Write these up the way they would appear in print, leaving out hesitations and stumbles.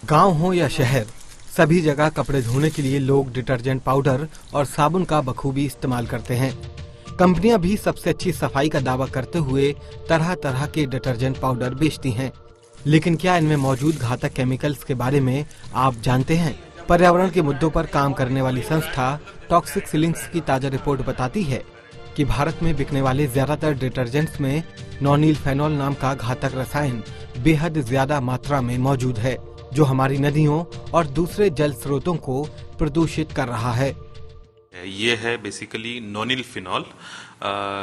गांव हो या शहर, सभी जगह कपड़े धोने के लिए लोग डिटर्जेंट पाउडर और साबुन का बखूबी इस्तेमाल करते हैं। कंपनियां भी सबसे अच्छी सफाई का दावा करते हुए तरह तरह के डिटर्जेंट पाउडर बेचती हैं। लेकिन क्या इनमें मौजूद घातक केमिकल्स के बारे में आप जानते हैं? पर्यावरण के मुद्दों पर काम करने वाली संस्था टॉक्सिक सीलिंग्स की ताजा रिपोर्ट बताती है कि भारत में बिकने वाले ज्यादातर डिटर्जेंट्स में नॉनिल फेनॉल नाम का घातक रसायन बेहद ज्यादा मात्रा में मौजूद है, जो हमारी नदियों और दूसरे जल स्रोतों को प्रदूषित कर रहा है। ये है बेसिकली नॉनिल फिनॉल,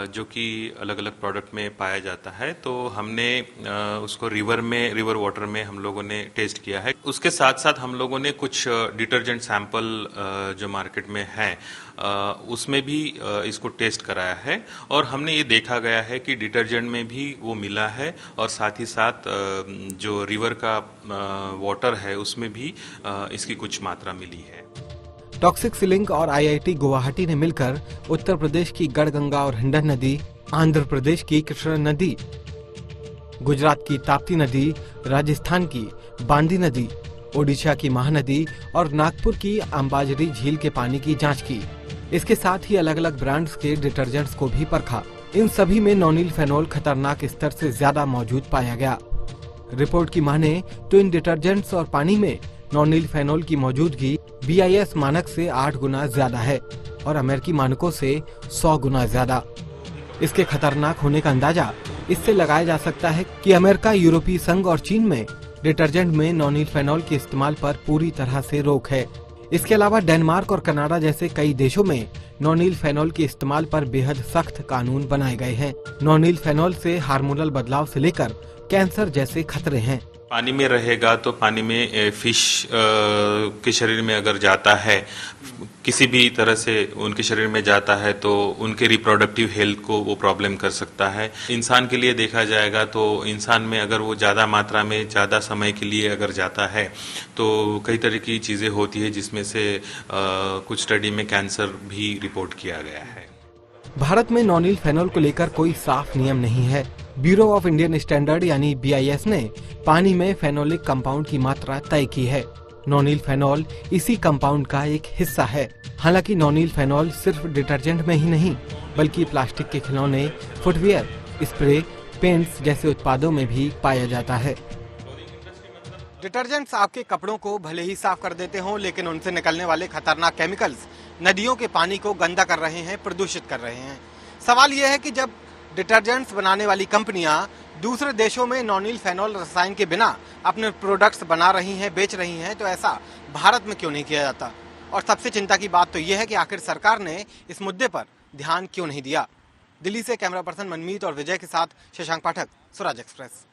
जो कि अलग अलग प्रोडक्ट में पाया जाता है। तो हमने उसको रिवर वाटर में हम लोगों ने टेस्ट किया है। उसके साथ साथ हम लोगों ने कुछ डिटर्जेंट सैंपल जो मार्केट में है उसमें भी इसको टेस्ट कराया है, और हमने ये देखा गया है कि डिटर्जेंट में भी वो मिला है, और साथ ही साथ जो रिवर का वाटर है उसमें भी इसकी कुछ मात्रा मिली है। टॉक्सिक सीलिंग और आईआईटी गुवाहाटी ने मिलकर उत्तर प्रदेश की गढ़गंगा और हिंडन नदी, आंध्र प्रदेश की कृष्णा नदी, गुजरात की ताप्ती नदी, राजस्थान की बांदी नदी, ओडिशा की महानदी और नागपुर की अंबाजरी झील के पानी की जांच की। इसके साथ ही अलग अलग ब्रांड्स के डिटर्जेंट्स को भी परखा। इन सभी में नॉनिल फेनॉल खतरनाक स्तर से ज्यादा मौजूद पाया गया। रिपोर्ट की माने तो इन डिटर्जेंट्स और पानी में नॉनिल फेनॉल की मौजूदगी BIS मानक से 8 गुना ज्यादा है और अमेरिकी मानकों से 100 गुना ज्यादा। इसके खतरनाक होने का अंदाजा इससे लगाया जा सकता है कि अमेरिका, यूरोपीय संघ और चीन में डिटर्जेंट में नॉनिल फेनॉल के इस्तेमाल पर पूरी तरह से रोक है। इसके अलावा डेनमार्क और कनाडा जैसे कई देशों में नॉनिल फेनॉल के इस्तेमाल पर बेहद सख्त कानून बनाए गए हैं। नॉनिल फेनॉल से हार्मोनल बदलाव से लेकर कैंसर जैसे खतरे हैं। पानी में रहेगा तो पानी में फिश के शरीर में अगर जाता है, किसी भी तरह से उनके शरीर में जाता है, तो उनके रिप्रोडक्टिव हेल्थ को वो प्रॉब्लम कर सकता है। इंसान के लिए देखा जाएगा तो इंसान में अगर वो ज़्यादा मात्रा में ज़्यादा समय के लिए अगर जाता है तो कई तरह की चीज़ें होती है, जिसमें से कुछ स्टडी में कैंसर भी रिपोर्ट किया गया है। भारत में नॉनिल फेनॉल को लेकर कोई साफ नियम नहीं है। ब्यूरो ऑफ इंडियन स्टैंडर्ड यानी BIS ने पानी में फेनोलिक कंपाउंड की मात्रा तय की है। नॉनिल फेनॉल इसी कंपाउंड का एक हिस्सा है। हालांकि नॉनिल फेनॉल सिर्फ डिटर्जेंट में ही नहीं, बल्कि प्लास्टिक के खिलौने, फुटवियर, स्प्रे, पेंट्स जैसे उत्पादों में भी पाया जाता है। डिटर्जेंट्स आपके कपड़ों को भले ही साफ कर देते हों, लेकिन उनसे निकलने वाले खतरनाक केमिकल्स नदियों के पानी को गंदा कर रहे हैं, प्रदूषित कर रहे हैं। सवाल यह है कि जब डिटर्जेंट्स बनाने वाली कंपनियां दूसरे देशों में नॉनिल फेनॉल रसायन के बिना अपने प्रोडक्ट्स बना रही हैं, बेच रही हैं, तो ऐसा भारत में क्यों नहीं किया जाता? और सबसे चिंता की बात तो यह है कि आखिर सरकार ने इस मुद्दे पर ध्यान क्यों नहीं दिया। दिल्ली से कैमरा पर्सन मनमीत और विजय के साथ शशांक पाठक, स्वराज एक्सप्रेस।